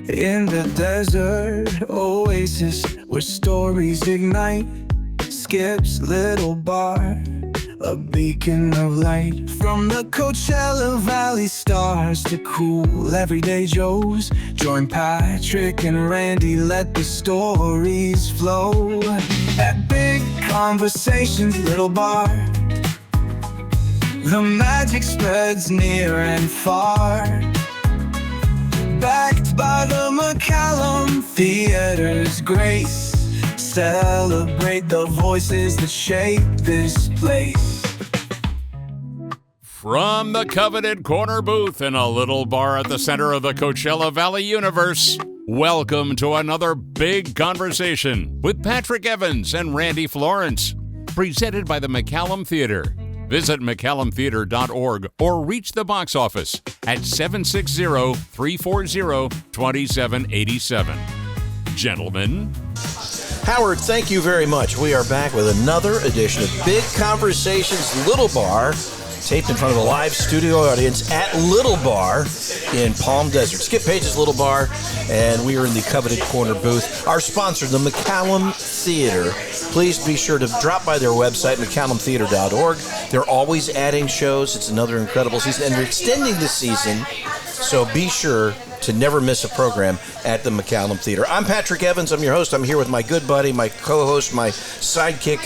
In the desert oasis where stories ignite, Skip's little bar, a beacon of light. From the Coachella Valley stars to cool everyday Joes, join Patrick and Randy, let the stories flow. At Big Conversations Little Bar, the magic spreads near and far. Backed by the McCallum Theatre's grace, celebrate the voices that shape this place. From the coveted corner booth in a little bar at the center of the Coachella Valley universe, welcome to another Big Conversation with Patrick Evans and Randy Florence, presented by the McCallum Theatre. Visit McCallumTheatre.org or reach the box office at 760-340-2787. Gentlemen. Howard, thank you very much. We are back with another edition of Big Conversations Little Bar, taped in front of a live studio audience at Little Bar in Palm Desert. Skip Paige's Little Bar, and we are in the coveted corner booth. Our sponsor, the McCallum Theatre. Please be sure to drop by their website, McCallumTheatre.org. They're always adding shows. It's another incredible season, and they're extending the season, so be sure to never miss a program at the McCallum Theatre. I'm Patrick Evans. I'm your host. I'm here with my good buddy, my co-host, my sidekick.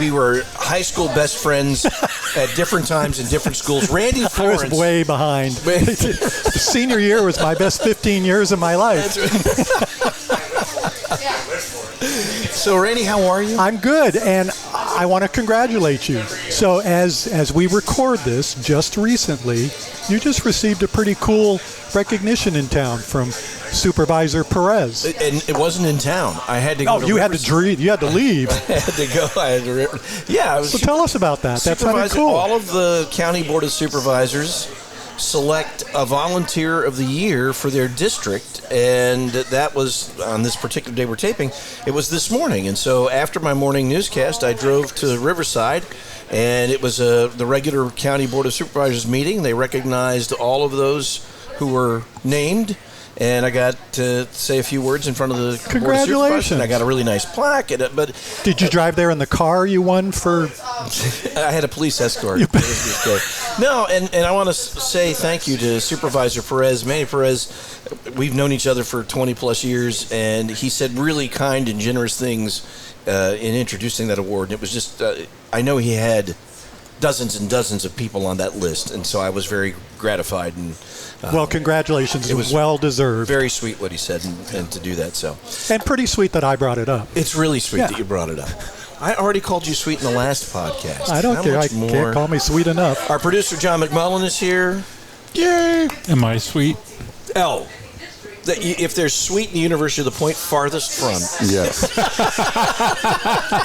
We were high school best friends at different times in different schools. Randy Florence. I was way behind. The senior year was my best 15 years of my life. So, Randy, how are you? I'm good, and I want to congratulate you. So, as we record this, just recently, you just received a pretty cool recognition in town from Supervisor Perez. And it wasn't in town. I had to go. Oh, you had to leave. I had to go. Yeah. So tell us about that. That sounded cool. All of the County Board of Supervisors select a volunteer of the year for their district, and that was on this particular day we're taping. It was this morning, and so after my morning newscast, I drove to Riverside, and it was the regular County Board of Supervisors meeting. They recognized all of those who were named, and I got to say a few words in front of the Congratulations. Board of Supervisors, and I got a really nice plaque. But did you drive there in the car you won for? I had a police escort. No, and I want to say thank you to Supervisor Perez. Manny Perez, we've known each other for 20 plus years, and he said really kind and generous things in introducing that award. And it was just, I know he had dozens and dozens of people on that list, and so I was very gratified. And well, congratulations. It was well-deserved. Very sweet what he said, and to do that. So, and pretty sweet that I brought it up. It's really sweet that you brought it up. I already called you sweet in the last podcast. I don't care. I can't call me sweet enough. Our producer, John McMullen, is here. Yay! Am I sweet? L. If there's sweet in the universe, you're the point farthest from. Yes.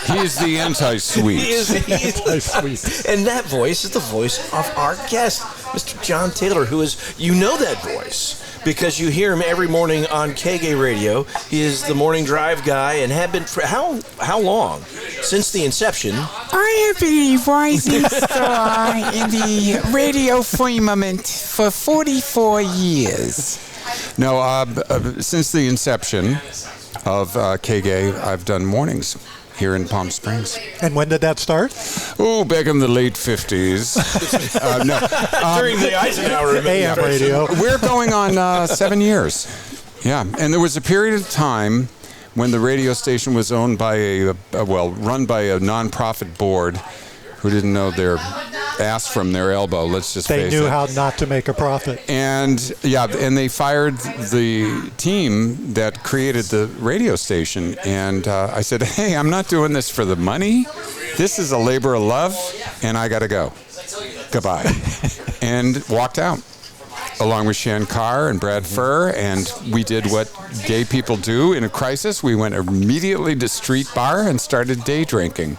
He's the anti-sweet. He is anti-sweet. And that voice is the voice of our guest, Mr. John Taylor, who is, you know that voice because you hear him every morning on KGAY Radio. He is the morning drive guy and have been for how long? Since the inception. I have been a rising star in the radio firmament for 44 years. No, since the inception of KGAY, I've done mornings here in Palm Springs. And when did that start? Oh, back in the late 50s. During the Eisenhower AM radio. We're going on 7 years. Yeah, and there was a period of time when the radio station was owned by run by a nonprofit board who didn't know their ass from their elbow, let's just face it. They knew how not to make a profit. And they fired the team that created the radio station. And I said, hey, I'm not doing this for the money. This is a labor of love, and I got to go. Goodbye. And walked out, along with Shan Carr and Brad Furr, and we did what gay people do in a crisis. We went immediately to street bar and started day drinking.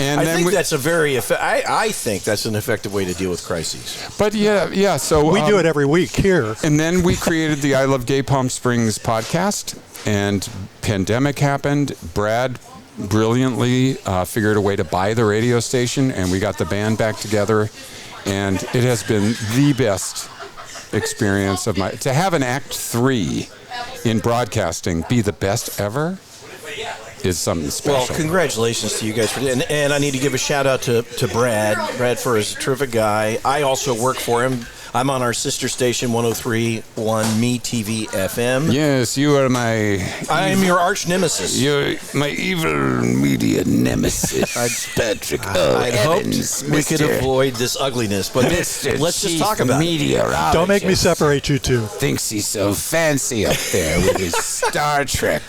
And I think that's I think that's an effective way to deal with crises. But yeah. So we do it every week here. And then we created the I Love Gay Palm Springs podcast, and pandemic happened. Brad brilliantly figured a way to buy the radio station, and we got the band back together. And it has been the best experience of to have an Act 3 in broadcasting be the best ever is something special. Well, congratulations to you guys for and I need to give a shout out to Brad. Brad for is a terrific guy. I also work for him. I'm on our sister station, 103.1 Me TV FM. Yes, you are my... I am your arch nemesis. You're my evil media nemesis, Patrick. I'd hoped we could avoid this ugliness, but let's just talk about it. Don't make me separate you two. Thinks he's so fancy up there with his Star Trek.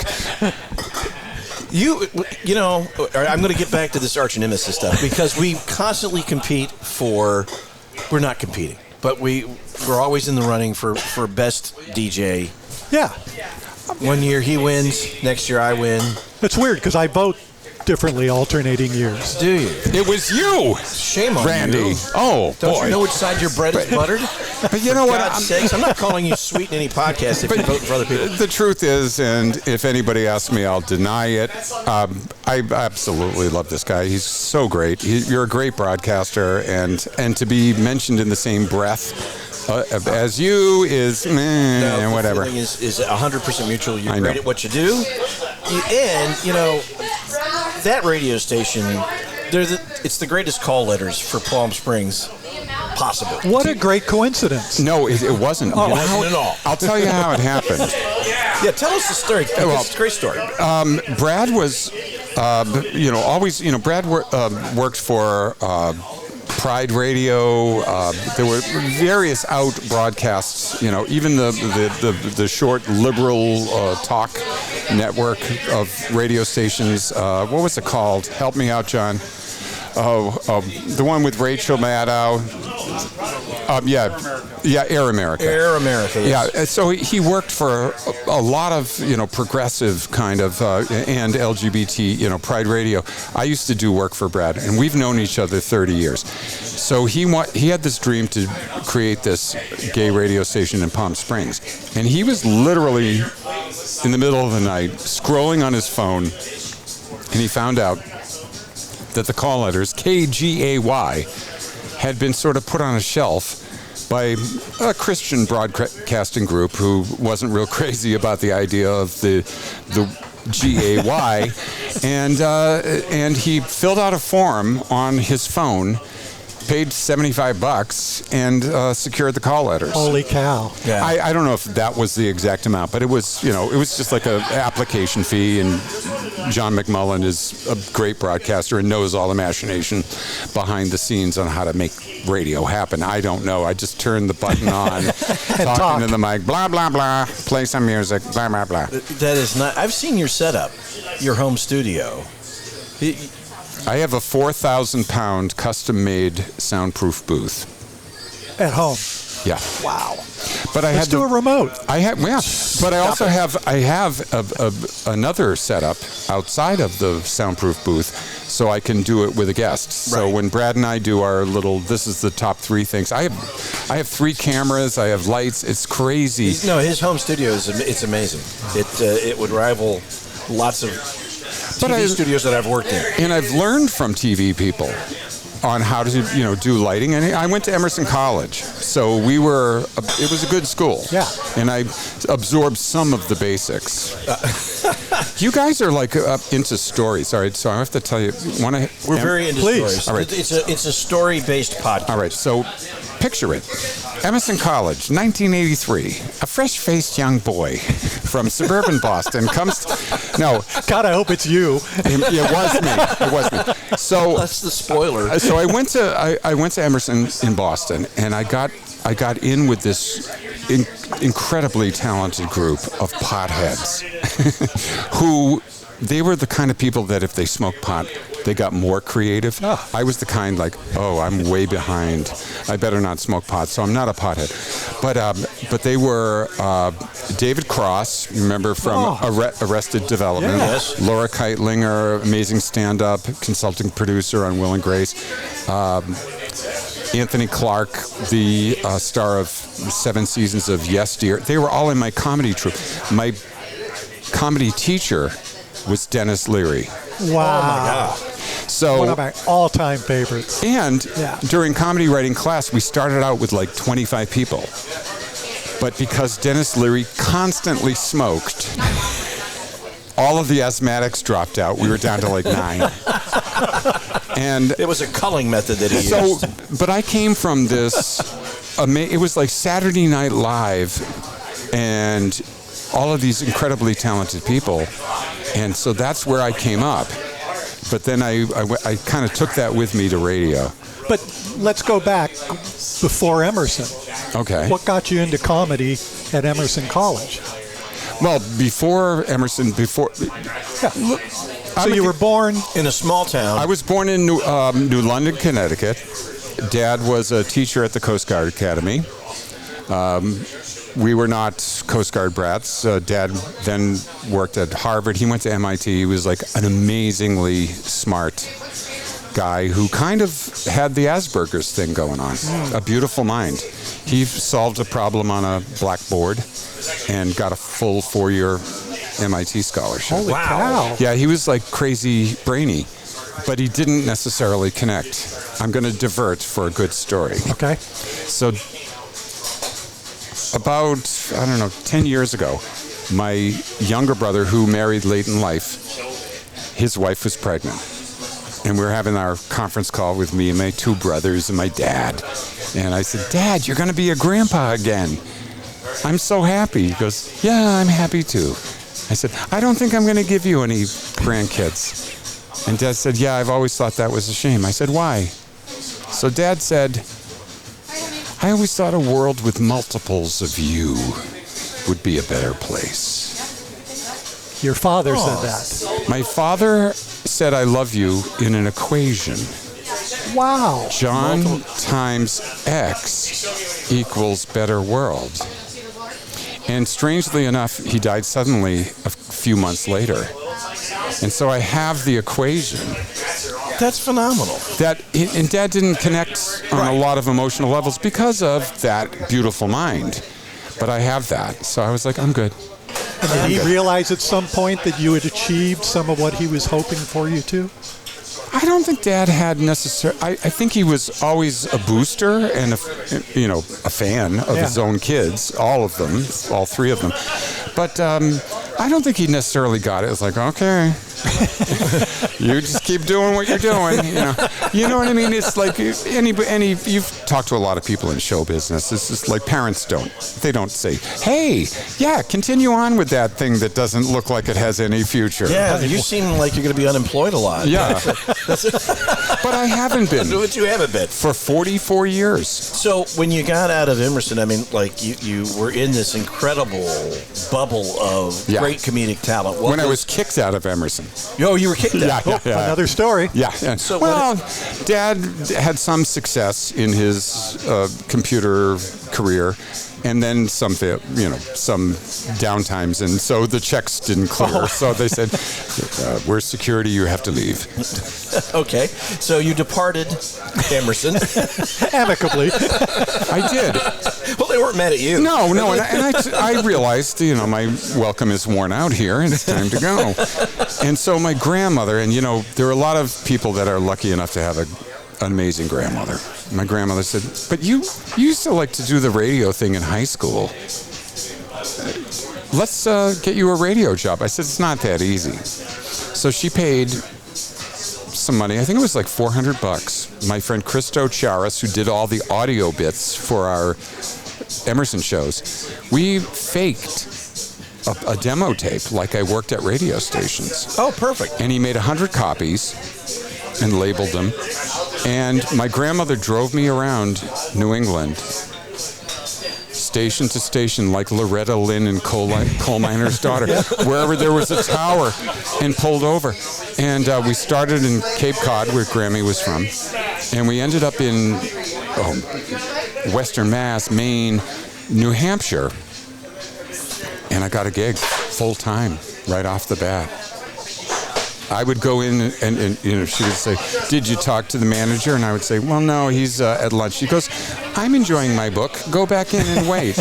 You know, I'm going to get back to this arch nemesis stuff because we constantly compete for... We're not competing. But we're always in the running for best DJ. Yeah. One year he wins, next year I win. It's weird because I vote differently alternating years. Do you? It was you, Shame on Randy. you. Oh, Don't boy. you know which side your bread is buttered? But you know For what? God's sakes, I'm not calling you sweet in any podcast if you're voting for other people. The truth is, and if anybody asks me, I'll deny it. I absolutely love this guy. He's so great. You're a great broadcaster, and to be mentioned in the same breath as you is whatever. The feeling is 100% mutual. You're I great know. at what you do, and you know that radio station. It's the greatest call letters for Palm Springs possible. What a great coincidence. No, it wasn't. It wasn't at all. I'll tell you how it happened. Yeah, tell us the story. It's a great story. Brad was, always, Brad worked for Pride Radio. There were various out broadcasts, even the short liberal talk network of radio stations. What was it called? Help me out, John. The one with Rachel Maddow. Air America. Air America, yes. Yeah, so he worked for a lot of, progressive kind of, and LGBT, Pride Radio. I used to do work for Brad, and we've known each other 30 years. So he had this dream to create this gay radio station in Palm Springs. And he was literally in the middle of the night scrolling on his phone, and he found out that the call letters, KGAY, had been sort of put on a shelf by a Christian broadcasting group who wasn't real crazy about the idea of the GAY, and he filled out a form on his phone, paid $75, and secured the call letters. Holy cow. Yeah. I don't know if that was the exact amount, but it was just like an application fee, and John McCallum is a great broadcaster and knows all the machination behind the scenes on how to make radio happen. I don't know. I just turned the button on, talking to the mic, blah, blah, blah, play some music, blah, blah, blah. That is not... I've seen your setup, your home studio. I have a 4,000-pound custom-made soundproof booth. At home. Yeah. Wow. But Let's do a remote. I have, but I also have another setup outside of the soundproof booth, so I can do it with a guest. So when Brad and I do our little, this is the top 3 things. I have 3 cameras. I have lights. It's crazy. No, his home studio it's amazing. It would rival lots of TV studios that I've worked in. And I've learned from TV people on how to, do lighting. And I went to Emerson College, so it was a good school. Yeah. And I absorbed some of the basics. You guys are like into stories. All right, so I have to tell you. We're very into stories. All right. It's a story-based podcast. All right, so picture it. Emerson College, 1983. A fresh-faced young boy from suburban Boston comes... God, I hope it's you. It was me. So that's the spoiler. So I went to Emerson in Boston, and I got in with this incredibly talented group of potheads who they were the kind of people that if they smoked pot, they got more creative. Oh. I was the kind like, I'm way behind. I better not smoke pot, so I'm not a pothead. But they were David Cross, remember from Arrested Development. Yeah. Yes. Laura Keitlinger, amazing stand-up, consulting producer on Will and Grace. Anthony Clark, the star of 7 seasons of Yes Dear. They were all in my comedy troupe. My comedy teacher was Dennis Leary. Wow. Oh my God. So, one of my all-time favorites. And during comedy writing class, we started out with like 25 people. But because Dennis Leary constantly smoked, all of the asthmatics dropped out. We were down to like 9. And It was a culling method that he used. but I came from this, it was like Saturday Night Live and all of these incredibly talented people. And so that's where I came up. But then I kind of took that with me to radio. But let's go back before Emerson. Okay. What got you into comedy at Emerson College? Well, before Emerson, So you were born In a small town. I was born in New London, Connecticut. Dad was a teacher at the Coast Guard Academy. We were not Coast Guard brats. Dad then worked at Harvard. He went to MIT. He was like an amazingly smart guy who kind of had the Asperger's thing going on. A beautiful mind. He solved a problem on a blackboard and got a full 4-year MIT scholarship. Holy cow. Yeah, he was like crazy brainy, but he didn't necessarily connect. I'm going to divert for a good story. Okay. So about, 10 years ago, my younger brother, who married late in life, his wife was pregnant. And we were having our conference call with me and my 2 brothers and my dad. And I said, Dad, you're going to be a grandpa again. I'm so happy. He goes, yeah, I'm happy too. I said, I don't think I'm going to give you any grandkids. And Dad said, yeah, I've always thought that was a shame. I said, why? So Dad said, I always thought a world with multiples of you would be a better place. Your father said that. My father said I love you in an equation. Wow. John times X equals better world. And strangely enough, he died suddenly a few months later. And so I have the equation. That's phenomenal. And Dad didn't connect on a lot of emotional levels because of that beautiful mind. But I have that. So I was like, I'm good. And did he realize at some point that you had achieved some of what he was hoping for you to? I don't think Dad had necessarily. I think he was always a booster and a fan of his own kids, all of them, all 3 of them. But I don't think he necessarily got it. It was like, okay, you just keep doing what you're doing. You know what I mean? It's like you've talked to a lot of people in show business. It's just like parents don't say, hey, yeah, continue on with that thing that doesn't look like it has any future. Yeah, you seem like you're going to be unemployed a lot. Yeah. But I haven't been. But you haven't been. For 44 years. So when you got out of Emerson, I mean, like you were in this incredible bubble of great comedic talent. When I was kicked out of Emerson. Oh, you were kicked out. Yeah. Another story. Yeah. So Dad had some success in his computer career. And then some downtimes, and so the checks didn't clear. So they said, "We're security. You have to leave." Okay, so you departed Emerson Amicably. I did. Well, they weren't mad at you. No, and I realized, my welcome is worn out here, and it's time to go. And so my grandmother, and there are a lot of people that are lucky enough to have an amazing grandmother. My grandmother said, but you used to like to do the radio thing in high school. Let's get you a radio job. I said, it's not that easy. So she paid some money. I think it was like $400. My friend Christo Charas, who did all the audio bits for our Emerson shows, we faked a demo tape like I worked at radio stations. Oh, perfect. And he made 100 copies and labeled them. And my grandmother drove me around New England, station to station, like Loretta Lynn and Coal Miner's Daughter, wherever there was a tower, and pulled over. And we started in Cape Cod, where Grammy was from, and we ended up in Western Mass, Maine, New Hampshire, and I got a gig full-time right off the bat. I would go in and she would say, did you talk to the manager? And I would say, well, no, he's at lunch. She goes, I'm enjoying my book. Go back in and wait.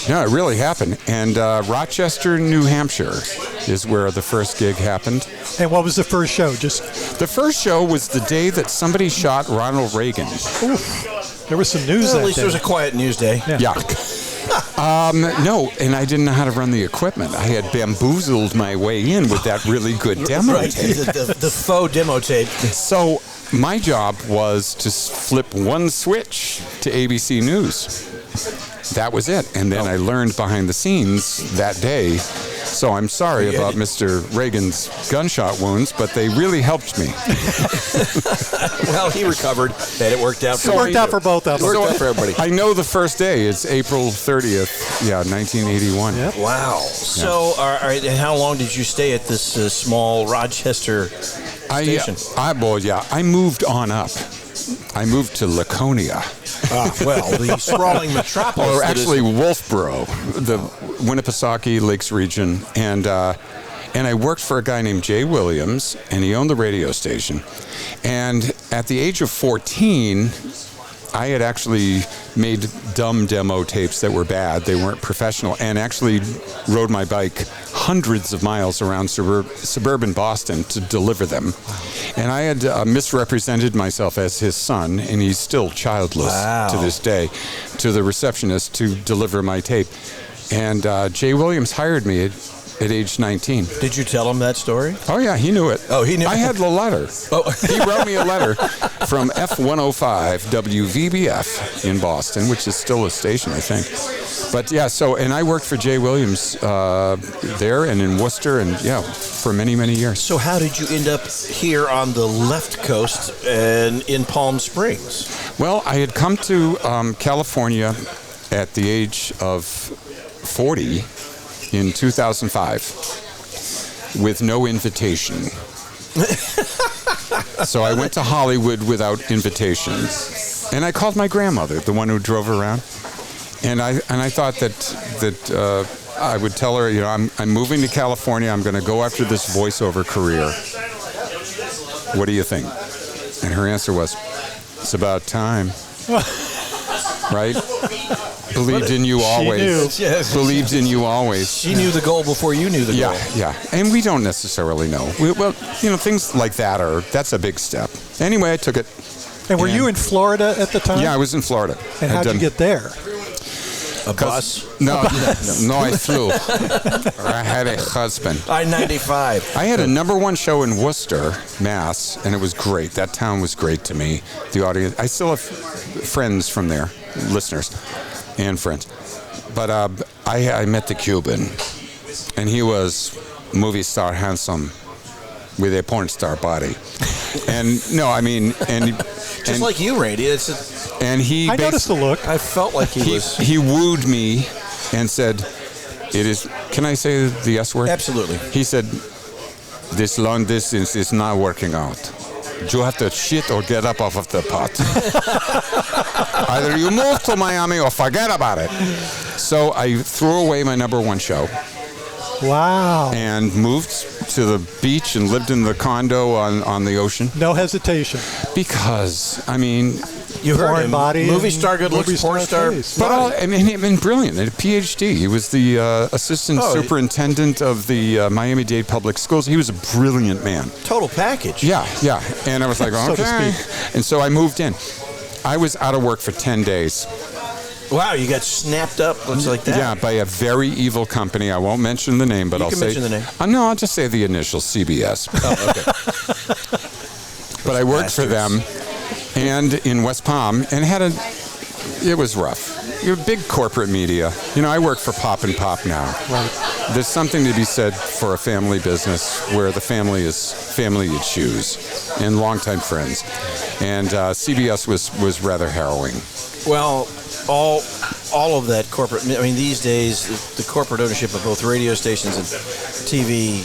No, it really happened. And Rochester, New Hampshire is where the first gig happened. And what was the first show? The first show was the day that somebody shot Ronald Reagan. Oof. There was some news that at least day. there was a quiet news day. Yeah. No, and I didn't know how to run the equipment. I had bamboozled my way in with that really good demo Right, tape. the faux demo tape. So my job was to flip one switch to ABC News. That was it. And then I learned behind the scenes that day. So I'm sorry about Mr. Reagan's gunshot wounds, but they really helped me. Well, he recovered, and it worked out. It worked out for both of us. It worked out for everybody. I know the first day. It's April 30th, 1981. Yep. Wow. So, all right, and how long did you stay at this small Rochester station? I moved on up. I moved to Laconia. Well, the sprawling metropolis. Or that actually, is- Wolfboro, the Winnipesaukee Lakes region, and I worked for a guy named Jay Williams, and he owned the radio station. And at the age of 14, I had actually made dumb demo tapes that were bad. They weren't professional, and actually rode my bike hundreds of miles around suburban Boston to deliver them. And I had misrepresented myself as his son, and he's still childless to this day, to the receptionist to deliver my tape. And Jay Williams hired me at age 19. Did you tell him that story? Oh, yeah, he knew it. Oh, he knew I it. had the letter. Oh. He wrote me a letter from F105 WVBF in Boston, which is still a station, I think. But, yeah, and I worked for Jay Williams there and in Worcester and, for many, many years. So how did you end up here on the left coast and in Palm Springs? Well, I had come to California at the age of 40 in 2005 with no invitation. So I went to Hollywood without invitation. And I called my grandmother, the one who drove around. And I thought that I would tell her, I'm moving to California. I'm going to go after this voiceover career. What do you think? And her answer was, it's about time. Right? Believed in you always. Believed in you always. She knew the goal before you knew the goal. Yeah. And we don't necessarily know. Things like that's a big step. Anyway, I took it. And were you in Florida at the time? Yeah, I was in Florida. And how'd you get there? A bus? No, I flew. I had a husband. I-95. I had a #1 show in Worcester, Mass, and it was great. That town was great to me. The audience. I still have friends from there, listeners and friends. But I met the Cuban, and he was movie star handsome with a porn star body. And Just like you, Randy. I noticed the look. I felt like he wooed me and said, can I say the S word? Absolutely. He said, this long distance is not working out. You have to shit or get up off of the pot. Either you move to Miami or forget about it. So I threw away my #1 show. Wow. And moved to the beach and lived in the condo on the ocean. No hesitation. Because, you heard Foreign him. body. Movie star, good looks, porn star. Face. But he'd been brilliant. A PhD. He was the assistant superintendent of the Miami-Dade Public Schools. He was a brilliant man. Total package. Yeah. And I was like, So to okay. And so I moved in. I was out of work for 10 days. Wow, you got snapped up. Looks like that. Yeah, by a very evil company. I won't mention the name, but You I'll can say. mention the name. No, I'll just say the initials, CBS. Oh, okay. But I worked for them, and in West Palm, and it was rough. You're big corporate media. I work for Pop and Pop now. Right. There's something to be said for a family business where the family is family you choose, and longtime friends. And CBS was rather harrowing. Well, all of that corporate. These days, the corporate ownership of both radio stations and TV,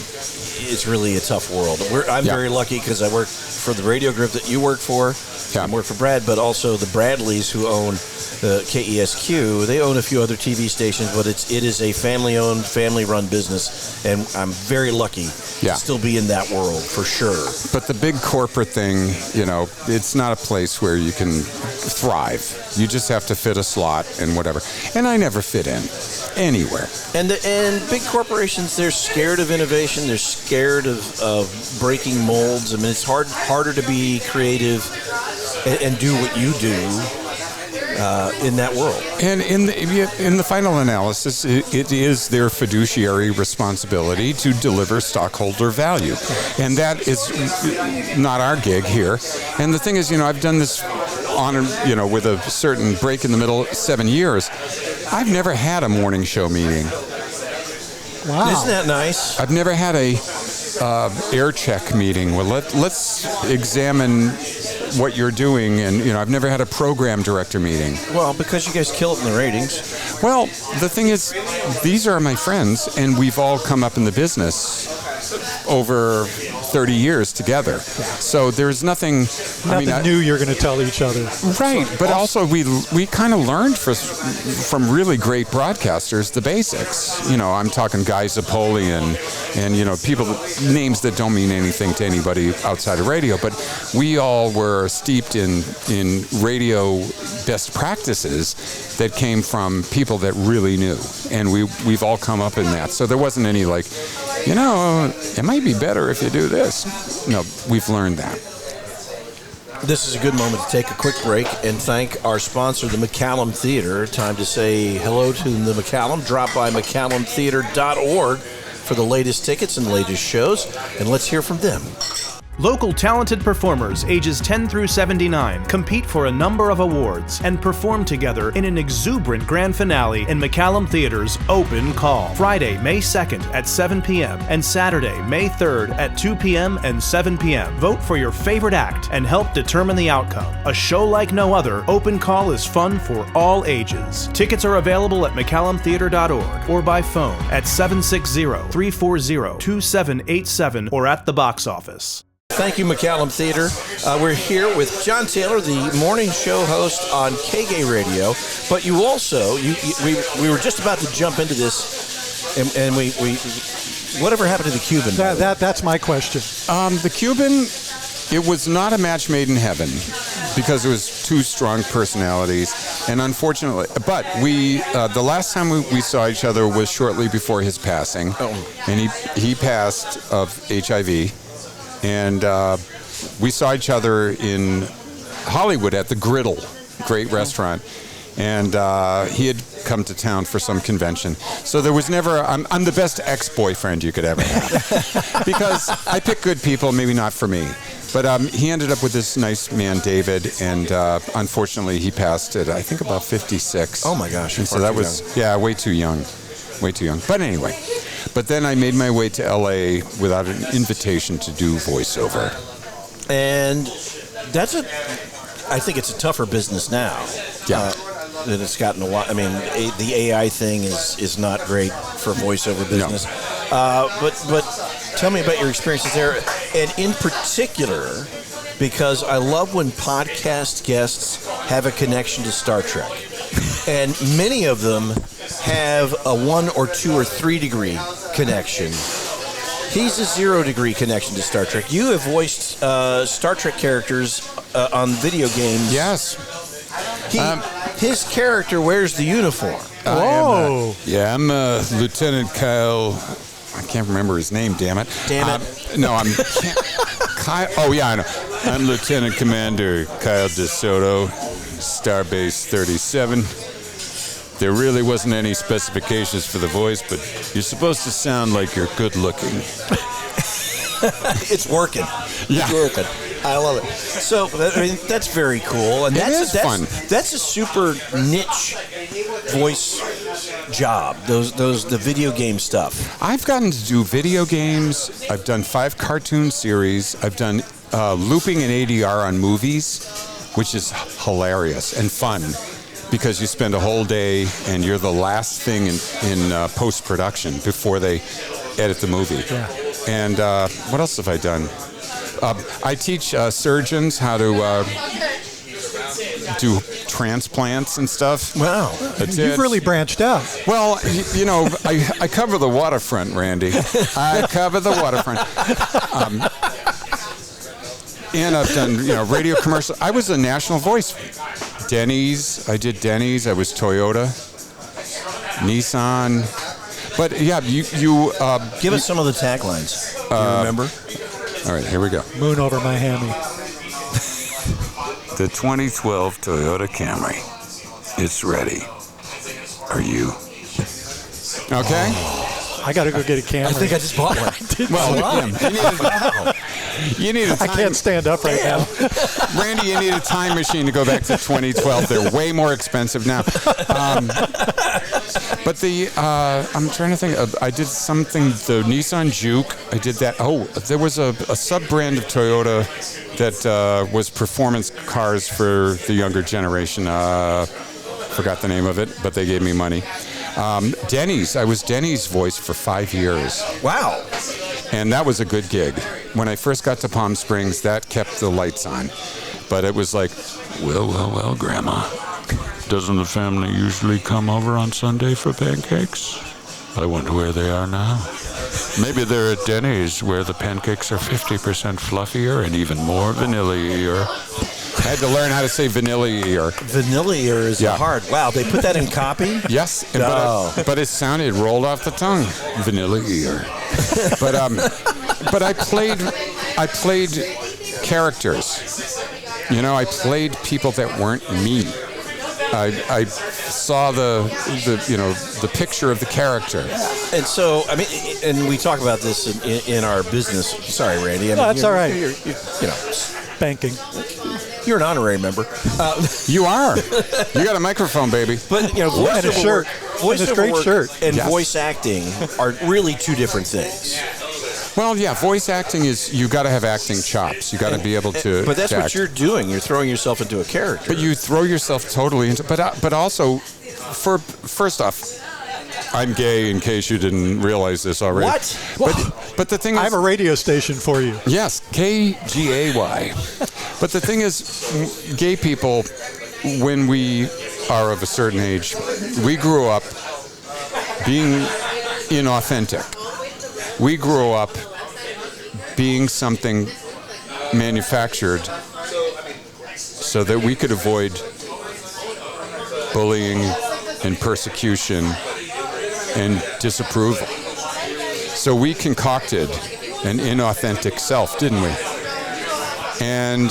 it's really a tough world. I'm very lucky because I work for the radio group that you work for. Yeah. I work for Brad, but also the Bradleys who own KESQ. They own a few other TV stations, but it is a family-owned, family-run business, and I'm very lucky to still be in that world for sure. But the big corporate thing, it's not a place where you can thrive. You just have to fit a slot and whatever. And I never fit in anywhere. And big corporations, they're scared of innovation. They're scared of breaking molds. It's harder to be creative and do what you do. in that world. And in the final analysis, it is their fiduciary responsibility to deliver stockholder value. And that is not our gig here. And the thing is, I've done this with a certain break in the middle, 7 years. I've never had a morning show meeting. Wow. Isn't that nice? I've never had a air check meeting. Well, let's examine what you're doing, and I've never had a program director meeting. Well, because you guys kill it in the ratings. Well, the thing is, these are my friends, and we've all come up in the business over 30 years together. So there's nothing new you're going to tell each other. Right, but also we kind of learned from really great broadcasters the basics. I'm talking Guy Zapoli and people, names that don't mean anything to anybody outside of radio, but we all were steeped in radio best practices that came from people that really knew, and we've all come up in that. So there wasn't any it might be better if you do this. No, we've learned that. This is a good moment to take a quick break and thank our sponsor, the McCallum Theatre. Time to say hello to the McCallum. Drop by McCallumTheatre.org for the latest tickets and latest shows, and let's hear from them. Local talented performers ages 10 through 79 compete for a number of awards and perform together in an exuberant grand finale in McCallum Theatre's Open Call. Friday, May 2nd at 7 p.m. and Saturday, May 3rd at 2 p.m. and 7 p.m. Vote for your favorite act and help determine the outcome. A show like no other, Open Call is fun for all ages. Tickets are available at McCallumTheatre.org or by phone at 760-340-2787 or at the box office. Thank you, McCallum Theatre. We're here with John Taylor, the morning show host on KGAY Radio. But you also, we were just about to jump into this, and we whatever happened to the Cuban? That's my question. The Cuban, it was not a match made in heaven because it was two strong personalities, and unfortunately, but the last time we saw each other was shortly before his passing, and he passed of HIV. And we saw each other in Hollywood at the Griddle, great restaurant. And he had come to town for some convention. So there was never, I'm the best ex-boyfriend you could ever have. Because I pick good people, maybe not for me. But he ended up with this nice man, David, and unfortunately he passed at, I think, about 56. Oh my gosh. And so that was, way too young. Way too young. But anyway. But then I made my way to L.A. without an invitation to do voiceover. And I think it's a tougher business now. Yeah. That it's gotten a lot. I mean, the AI thing is not great for voiceover business. No. But tell me about your experiences there. And in particular, because I love when podcast guests have a connection to Star Trek. And many of them have a 1 or 2 or 3 degree connection. He's a 0 degree connection to Star Trek. You have voiced Star Trek characters on video games. Yes. His character wears the uniform. Oh. I'm Lieutenant Kyle. I can't remember his name, damn it. No, I'm... Kyle, oh, yeah, I know. I'm Lieutenant Commander Kyle DeSoto, Starbase 37. There really wasn't any specifications for the voice, but you're supposed to sound like you're good looking. It's working. Yeah. It's working. I love it. So, I mean, that's very cool. And that's fun. That's a super niche voice job, the video game stuff. I've gotten to do video games. I've done 5 cartoon series. I've done looping and ADR on movies, which is hilarious and fun. Because you spend a whole day and you're the last thing in post-production before they edit the movie. Yeah. And what else have I done? I teach surgeons how to do transplants and stuff. Wow. You've really branched out. Well, I cover the waterfront, Randy. I cover the waterfront. And I've done, radio commercials. I was a national voice. Denny's. I did Denny's. I was Toyota. Nissan. But, yeah, you give us some of the taglines. Do you remember? All right, here we go. Moon over Miami. The 2012 Toyota Camry. It's ready. Are you? Okay. I got to go get a camera. I think I just bought one. Well, you need a I can't stand up right now. Randy, you need a time machine to go back to 2012. They're way more expensive now. But I'm trying to think. I did something, the Nissan Juke. I did that. Oh, there was a sub-brand of Toyota that was performance cars for the younger generation. Forgot the name of it, but they gave me money. Denny's. I was Denny's voice for 5 years. Wow. And that was a good gig. When I first got to Palm Springs, that kept the lights on. But it was like, well, Grandma, doesn't the family usually come over on Sunday for pancakes? I wonder where they are now. Maybe they're at Denny's, where the pancakes are 50% fluffier and even more vanilla-ier. I had to learn how to say vanilla-ier. Vanilla-ier is hard. Wow, they put that in copy? Yes, but it rolled off the tongue. Vanilla-ier. But I played characters. You know, I played people that weren't me. I saw the picture of the character. And so, I mean, and we talk about this in our business. Sorry, Randy. I mean, that's all right. You're Banking. You're an honorary member. You are. You got a microphone, baby. But and a shirt. And a straight shirt. And voice acting are really two different things. Well, yeah, voice acting is, you got to have acting chops. You got to be able to. But that's what you're doing. You're throwing yourself into a character. But you throw yourself totally into. But also, first off, I'm gay. In case you didn't realize this already. What? But the thing is, I have a radio station for you. Yes, KGAY. But the thing is, gay people, when we are of a certain age, we grew up being inauthentic. We grew up being something manufactured so that we could avoid bullying and persecution and disapproval. So we concocted an inauthentic self, didn't we? And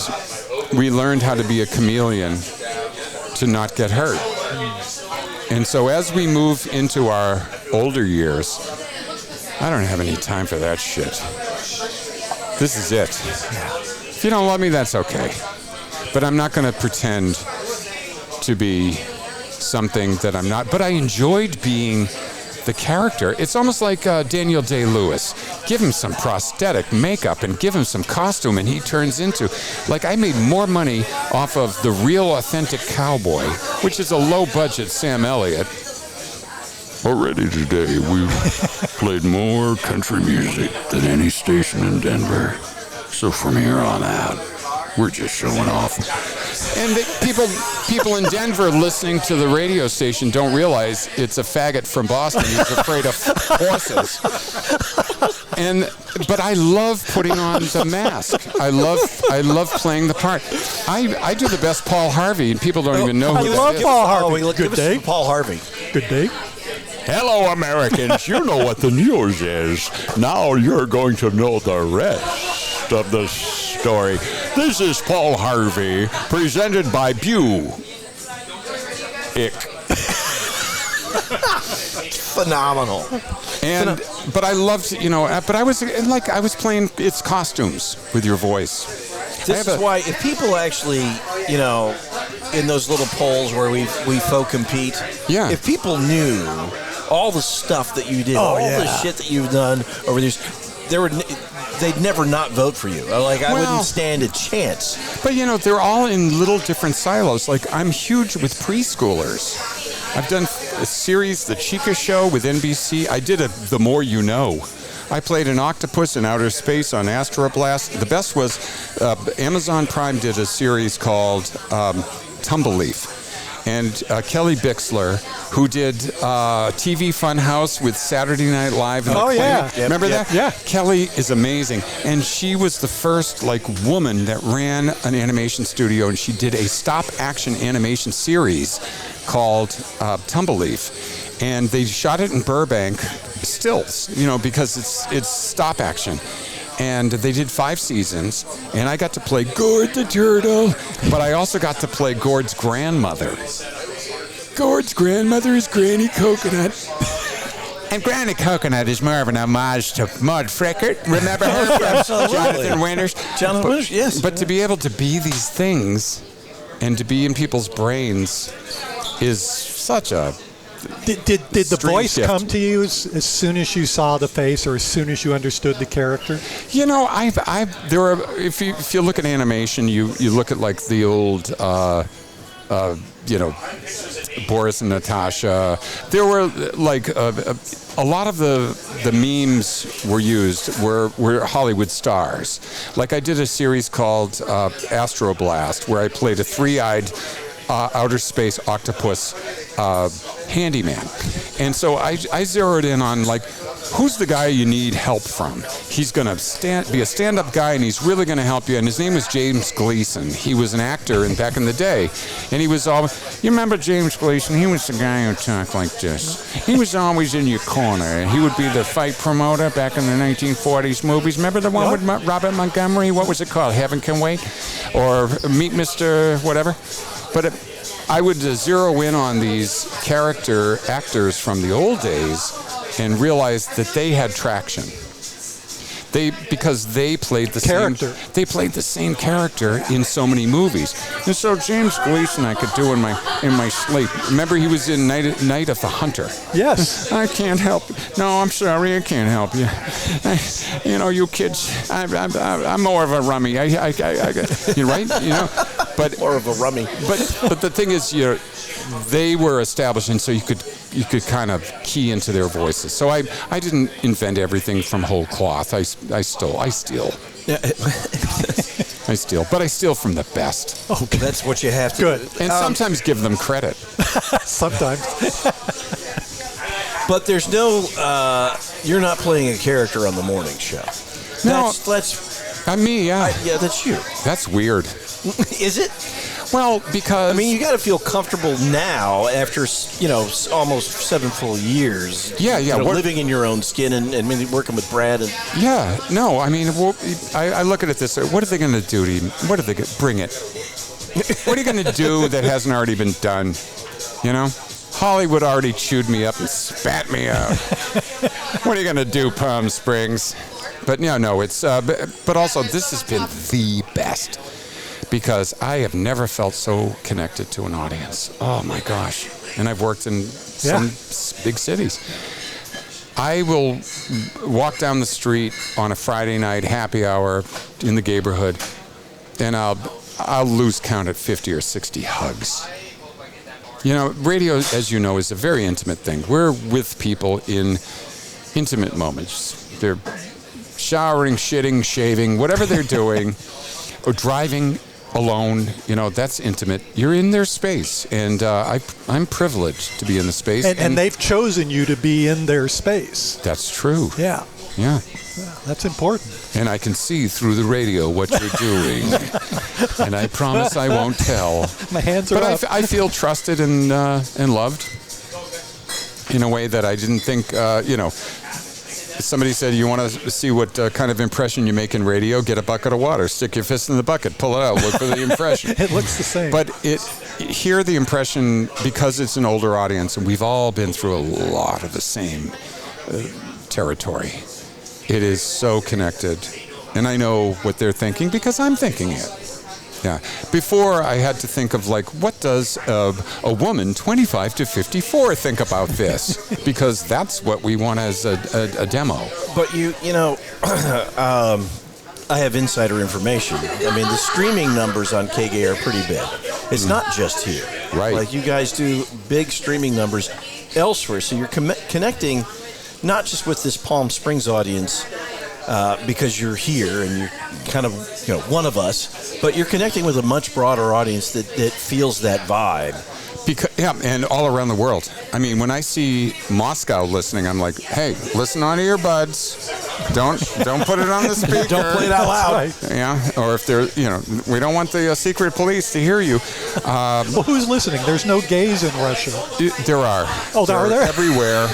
we learned how to be a chameleon to not get hurt. And so as we move into our older years, I don't have any time for that shit. This is it. If you don't love me, that's okay. But I'm not going to pretend to be something that I'm not. But I enjoyed being the character. It's almost like Daniel Day-Lewis. Give him some prosthetic makeup and give him some costume and he turns into... Like, I made more money off of the real authentic cowboy, which is a low-budget Sam Elliott. Already today, we've played more country music than any station in Denver. So from here on out, we're just showing off. And people in Denver listening to the radio station don't realize it's a faggot from Boston who's afraid of horses. But I love putting on the mask. I love playing the part. I do the best Paul Harvey, and people don't even know who that is. I love Paul Harvey. Good day, Paul Harvey. Good day. Hello, Americans. You know what the news is. Now you're going to know the rest of the story. This is Paul Harvey, presented by Buick. Phenomenal. But I loved, but I was playing its costumes with your voice. This is why if people actually, in those little polls where we folk compete, if people knew all the stuff that you did, the shit that you've done over these, they'd never not vote for you. I wouldn't stand a chance. But they're all in little different silos. Like, I'm huge with preschoolers. I've done a series, The Chica Show with NBC. I did The More You Know. I played an octopus in outer space on Astro Blast. The best was Amazon Prime did a series called Tumbleleaf. And Kelly Bixler, who did TV Funhouse with Saturday Night Live. Remember that? Yeah. Kelly is amazing. And she was the first woman that ran an animation studio, and she did a stop-action animation series called Tumbleleaf. And they shot it in Burbank, stills, because it's stop action. And they did 5 seasons, and I got to play Gord the Turtle, but I also got to play Gord's grandmother. Gord's grandmother is Granny Coconut. And Granny Coconut is more of an homage to Maud Frickert. Remember her from Absolutely. Jonathan Winters? Jonathan Winters, yes. But to be able to be these things and to be in people's brains is such a... Did the Strange voice shift. come to you as soon as you saw the face, or as soon as you understood the character? You know, there are, if you look at animation, you look at like the old, Boris and Natasha. There were like a lot of the memes were used were Hollywood stars. Like I did a series called Astro Blast, where I played a three-eyed outer space octopus handyman. And so I zeroed in on, like, who's the guy you need help from? He's going to be a stand-up guy, and he's really going to help you. And his name was James Gleason. He was an actor back in the day. And he was you remember James Gleason? He was the guy who talked like this. He was always in your corner. He would be the fight promoter back in the 1940s movies. Remember the one with Robert Montgomery? What was it called? Heaven Can Wait? Or Meet Mr. whatever? But I would zero in on these character actors from the old days and realize that they had traction. Because they played the Character. They played the same character in so many movies. And so James Gleason I could do in my sleep. Remember he was in Night of the Hunter. Yes. I can't help. No, I'm sorry, I can't help you. You kids. I'm more of a rummy. You're right. But More of a rummy. but the thing is, they were established, and so you could kind of key into their voices. So I didn't invent everything from whole cloth. I steal, but I steal from the best. Okay. That's what you have to Good. do. And sometimes give them credit. Sometimes. But there's no, you're not playing a character on the morning show. No. That's Me, yeah. yeah, that's you. That's weird. Is it? Well, because... I mean, you got to feel comfortable now after, almost 7 full years. Yeah. Living in your own skin and maybe working with Brad. And Yeah, no, I mean, I look at it this way. What are they going to do to you? What are they going to... Bring it. What are you going to do that hasn't already been done? Hollywood already chewed me up and spat me out. What are you going to do, Palm Springs? But no, it's... but also, this has been the best. Because I have never felt so connected to an audience. Oh, my gosh. And I've worked in some big cities. I will walk down the street on a Friday night happy hour in the neighborhood, and I'll lose count at 50 or 60 hugs. Radio, as you know, is a very intimate thing. We're with people in intimate moments. They're showering, shitting, shaving, whatever they're doing, or driving alone, that's intimate. You're in their space, and I'm privileged to be in the space. And they've chosen you to be in their space. That's true. Yeah. Yeah. That's important. And I can see through the radio what you're doing. And I promise I won't tell. My hands are up. But I feel trusted and loved in a way that I didn't think, Somebody said, you want to see what kind of impression you make in radio? Get a bucket of water, stick your fist in the bucket, pull it out, look for the impression. It looks the same. But hear the impression, because it's an older audience, and we've all been through a lot of the same territory. It is so connected. And I know what they're thinking because I'm thinking it. Yeah. Before, I had to think of, what does a woman 25 to 54 think about this? Because that's what we want as a demo. But I have insider information. I mean, the streaming numbers on KGAY are pretty big. It's not just here. Right. Like, you guys do big streaming numbers elsewhere. So you're connecting not just with this Palm Springs audience because you're here and you're kind of, one of us, but you're connecting with a much broader audience that feels that vibe. And all around the world. I mean, when I see Moscow listening, I'm like, hey, listen on to your buds. Don't put it on the speaker. Don't play it out loud. Right. Yeah, or if they're, we don't want the secret police to hear you. Well, who's listening? There's no gays in Russia. There are. Oh, are there? Everywhere.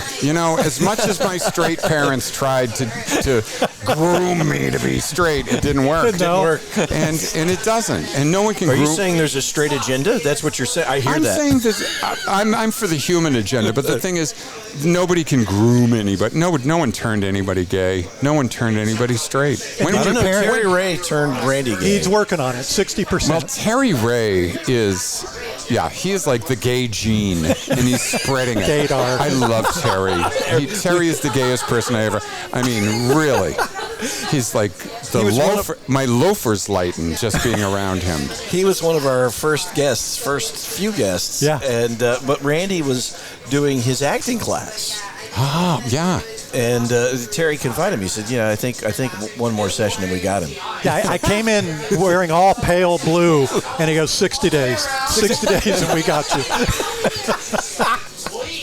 As much as my straight parents tried to groom me to be straight, it didn't work. It didn't work. And it doesn't. And no one can Are groom. you saying there's a straight agenda? That's what you're saying? I hear I'm that. saying that I'm for the human agenda, but the thing is, nobody can groom anybody. No one turned anybody gay. No one turned anybody straight. When I did don't know. your parents? Terry Ray turned Randy gay. He's working on it, 60%. Well, Terry Ray he is like the gay gene, and he's spreading it. Gaydar. I love Terry. Terry is the gayest person I ever. I mean, really. He's like my loafers lighten just being around him. He was one of our first few guests. Yeah. And but Randy was doing his acting class. Oh, yeah. And Terry confided me. He said, I think one more session and we got him. Yeah, I came in wearing all pale blue, and he goes, 60 days. 60 days, and we got you.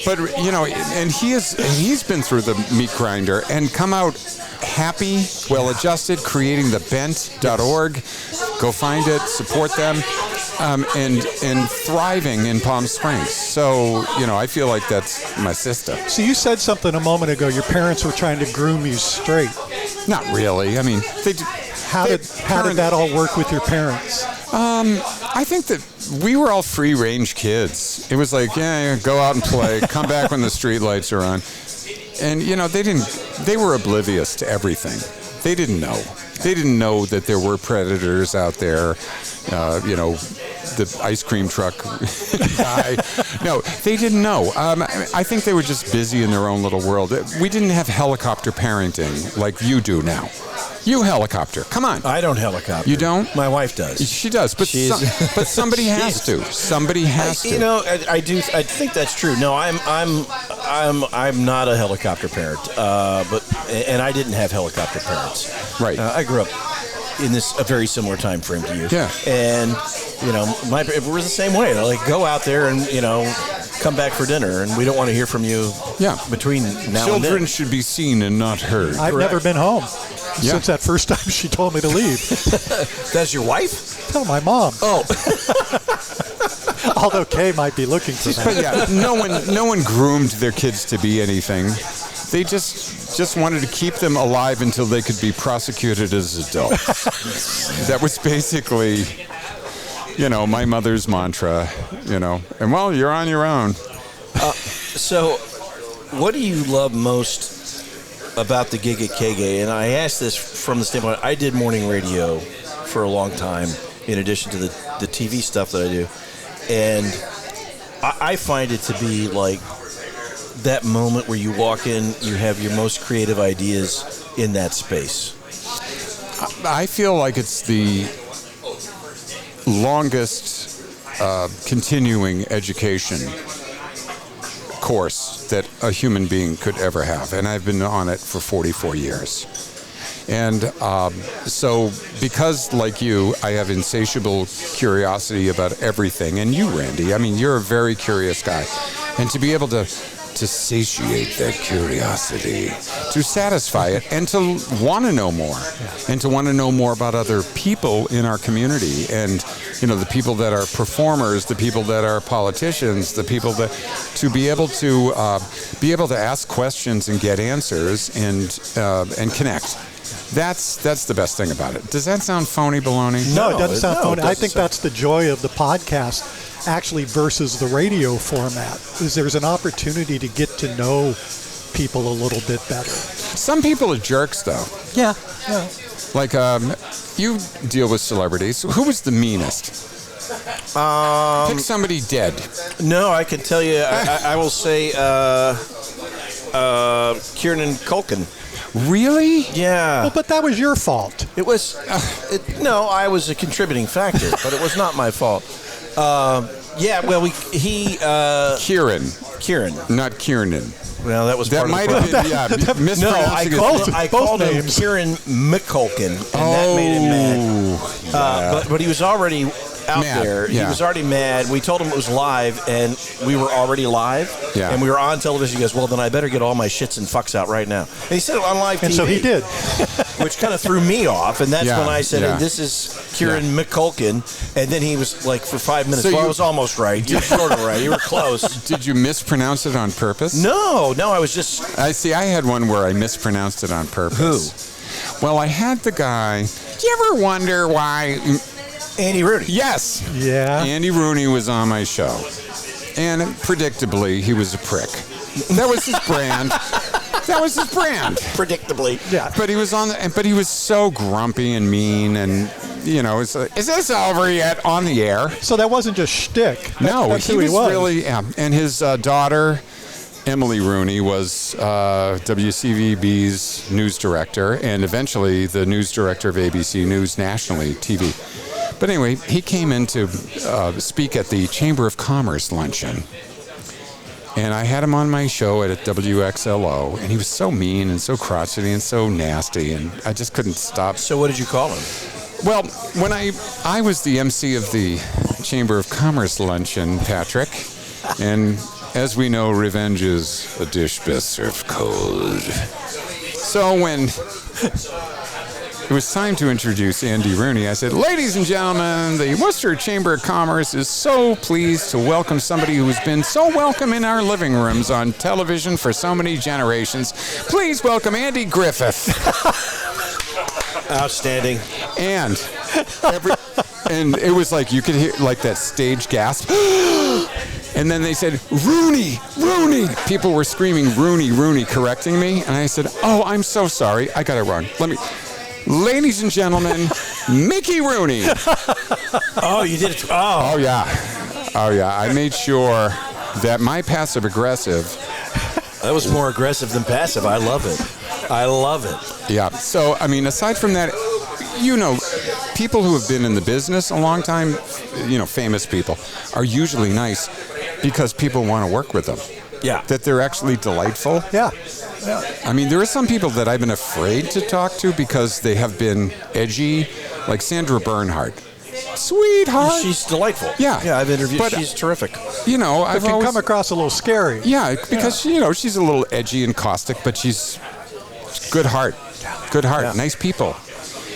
But, and he's been through the meat grinder and come out happy, well-adjusted, creating thebent.org. Go find it, support them, and thriving in Palm Springs. So, I feel like that's my sister. So you said something a moment ago. Your parents were trying to groom you straight. Not really. I mean, How did that all work with your parents? I think that we were all free-range kids. It was like, go out and play, come back when the street lights are on. And, they were oblivious to everything. They didn't know. They didn't know that there were predators out there, the ice cream truck guy. No, they didn't know. I think they were just busy in their own little world. We didn't have helicopter parenting like you do now. You helicopter. Come on. I don't helicopter. You don't? My wife does. She does, but somebody has to. Somebody has to. I do. I think that's true. No, I'm not a helicopter parent. And I didn't have helicopter parents. Right. I grew up in a very similar time frame to you. Yeah. And we're the same way. Like, go out there and come back for dinner, and we don't want to hear from you. Yeah. Between now and then. Children should be seen and not heard. I've never been home Yeah. since that first time she told me to leave. That's your wife? Tell my mom. Oh. Although Kay might be looking for But that. yeah, no one groomed their kids to be anything. They just wanted to keep them alive until they could be prosecuted as adults. That was basically, my mother's mantra, And well, you're on your own. So, what do you love most about the gig at KGAY? And I ask this from the standpoint, I did morning radio for a long time, in addition to the TV stuff that I do. And I find it to be like that moment where you walk in, you have your most creative ideas in that space. I feel like it's the longest continuing education course that a human being could ever have, and I've been on it for 44 years. And so because, like you, I have insatiable curiosity about everything, and you, Randy, I mean, you're a very curious guy, and to be able to satiate that curiosity, to satisfy it, and to want to know more, and to want to know more about other people in our community, and the people that are performers, the people that are politicians, the people that to be able to ask questions and get answers and connect. That's the best thing about it. Does that sound phony baloney? No, it doesn't sound phony. I think sound- that's the joy of the podcast, actually, versus the radio format, is there's an opportunity to get to know people a little bit better. Some people are jerks, though. Yeah. Like, you deal with celebrities. Who was the meanest? Pick somebody dead. No, I can tell you, I will say Kieran Culkin. Really? Yeah. Well, but that was your fault. It was, no, I was a contributing factor, but it was not my fault. Kieran. Not Kiernan. Well, that was That part might of the have problem. been, No, mispronouncing I called him names. Kieran McCulkin, and that made him mad. But he was already out Mad, there. yeah. He was already mad. We told him it was live, and we were already live. Yeah. And we were on television. He goes, well, then I better get all my shits and fucks out right now. And he said it on live TV. And so he did. Which kind of threw me off. And that's when I said, yeah. and this is Kieran McCulkin. And then he was like, for 5 minutes, So well, I you- was almost right. You were sort of right. You were close. Did you mispronounce it on purpose? No, I was just... I had one where I mispronounced it on purpose. Who? Well, I had the guy. Do you ever wonder why? Andy Rooney. Yes. Yeah. Andy Rooney was on my show. And predictably, he was a prick. That was his brand. Predictably. Yeah. But he was but he was so grumpy and mean, and it's like, is this over yet on the air? So that wasn't just shtick. No, That's he who was he was. really, yeah. And his daughter, Emily Rooney, was WCVB's news director, and eventually the news director of ABC News nationally, TV. But anyway, he came in to speak at the Chamber of Commerce luncheon. And I had him on my show at WXLO, and he was so mean and so crotchety and so nasty, and I just couldn't stop. So what did you call him? Well, when I was the MC of the Chamber of Commerce luncheon, Patrick, and as we know, revenge is a dish best served cold. So when it was time to introduce Andy Rooney, I said, ladies and gentlemen, the Worcester Chamber of Commerce is so pleased to welcome somebody who has been so welcome in our living rooms on television for so many generations. Please welcome Andy Griffith. Outstanding. And it was like, you could hear like that stage gasp. And then they said, Rooney, Rooney. People were screaming, Rooney, Rooney, correcting me. And I said, oh, I'm so sorry. I got it wrong. Ladies and gentlemen, Mickey Rooney. Oh, you did it. Oh, yeah. I made sure that my passive aggressive. That was more aggressive than passive. I love it. Yeah. So, I mean, aside from that, people who have been in the business a long time, famous people, are usually nice because people want to work with them. Yeah. That they're actually delightful. Yeah. I mean, there are some people that I've been afraid to talk to because they have been edgy, like Sandra Bernhard. Sweetheart. She's delightful. Yeah. Yeah, I've interviewed. But, she's terrific. I've It can always come across a little scary. Yeah, because she's a little edgy and caustic, but she's good heart. Good heart. Yeah. Nice people.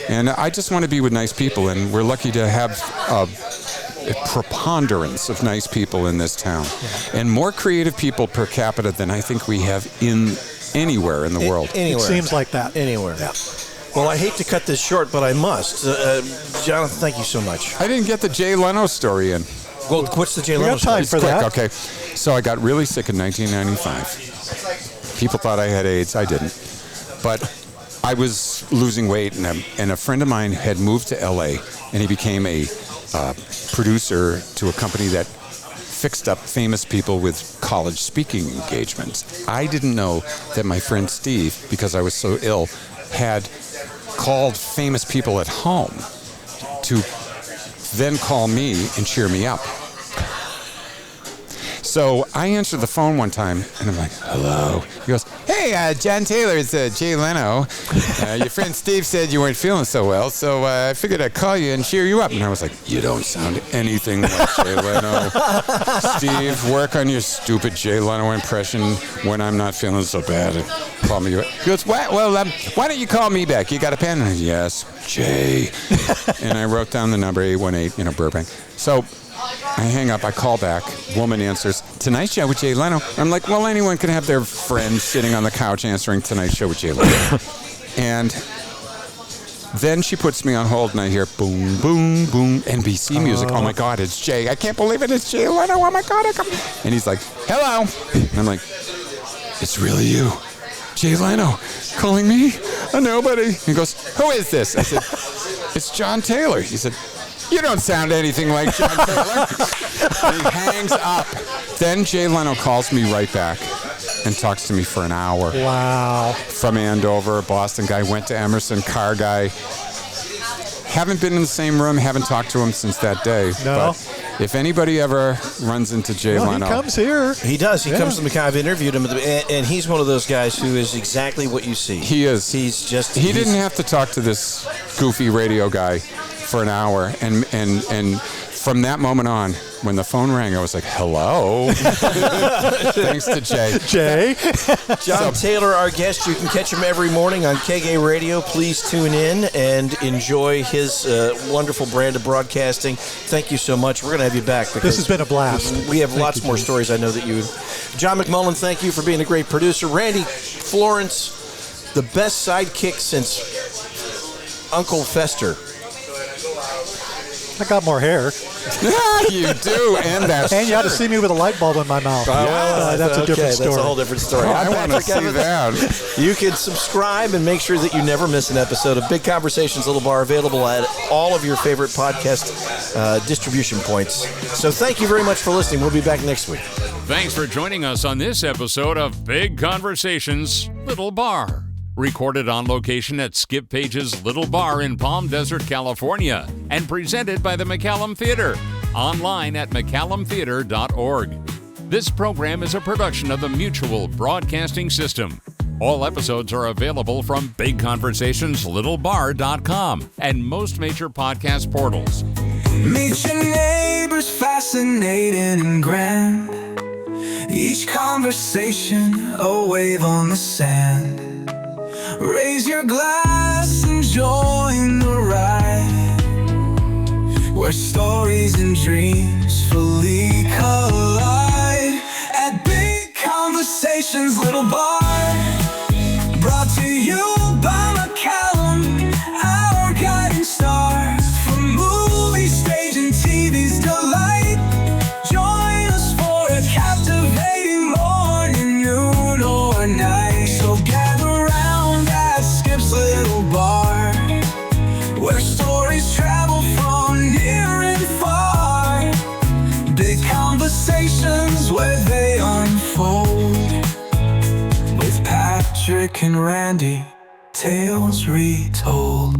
And I just want to be with nice people, and we're lucky to have a preponderance of nice people in this town, and more creative people per capita than I think we have anywhere in the world. Anywhere. It seems like that. Anywhere. Yeah. Well, I hate to cut this short, but I must. Jonathan, thank you so much. I didn't get the Jay Leno story in. Well, what's the Jay We Leno got time story? for that. Okay, so I got really sick in 1995. People thought I had AIDS. I didn't. But I was losing weight, and a friend of mine had moved to L.A., and he became a producer to a company that fixed up famous people with college speaking engagements. I didn't know that my friend Steve, because I was so ill, had called famous people at home to then call me and cheer me up. So I answered the phone one time, and I'm like, hello. He goes, hey, John Taylor, it's Jay Leno. Your friend Steve said you weren't feeling so well, so I figured I'd call you and cheer you up. And I was like, you don't sound anything like Jay Leno. Steve, work on your stupid Jay Leno impression when I'm not feeling so bad. And call me. He goes, why don't you call me back? You got a pen? Yes, Jay. And I wrote down the number 818, Burbank. So I hang up, I call back, woman answers, Tonight Show with Jay Leno. I'm like, well, anyone can have their friend sitting on the couch answering Tonight Show with Jay Leno. And then she puts me on hold, and I hear boom, boom, boom, NBC music. Oh my God, it's Jay. I can't believe it, it's Jay Leno. Oh my God, and he's like, hello. And I'm like, it's really you, Jay Leno, calling me? A nobody. He goes, who is this? I said, it's John Taylor. He said, you don't sound anything like John Taylor. And he hangs up. Then Jay Leno calls me right back and talks to me for an hour. Wow. From Andover, Boston guy, went to Emerson, car guy. Haven't been in the same room, haven't talked to him since that day. No. But if anybody ever runs into Jay Leno. He comes here. He does. He comes to the I've interviewed him, and he's one of those guys who is exactly what you see. He is. He didn't have to talk to this goofy radio guy for an hour and from that moment on, when the phone rang, I was like, hello. Thanks to Jay. John Taylor, our guest. You can catch him every morning on KGAY Radio. Please tune in and enjoy his wonderful brand of broadcasting. Thank you so much. We're going to have you back. This has been a blast. We have lots more stories I know that you... John McMullen, thank you for being a great producer. Randy, Florence, the best sidekick since Uncle Fester. I got more hair. You do, and that's And you ought to see me with a light bulb in my mouth. That's a different story. That's a whole different story. I want to see that. You can subscribe and make sure that you never miss an episode of Big Conversations Little Bar, available at all of your favorite podcast distribution points. So thank you very much for listening. We'll be back next week. Thanks for joining us on this episode of Big Conversations Little Bar. Recorded on location at Skip Paige's Little Bar in Palm Desert, California, and presented by the McCallum Theatre. Online at McCallumTheatre.org. This program is a production of the Mutual Broadcasting System. All episodes are available from BigConversationsLittleBar.com and most major podcast portals. Meet your neighbors, fascinating and grand. Each conversation, a wave on the sand. Raise your glass and join the ride, where stories and dreams fully collide. At Big Conversations Little Bar, brought to you by McCallum, our guiding star. From movie, stage, and TV's delight, join us for a captivating morning, noon, or night. So gather round at Skip's Little Bar, where stories travel from near and far. Big conversations where they unfold, with Patrick and Randy, tales retold.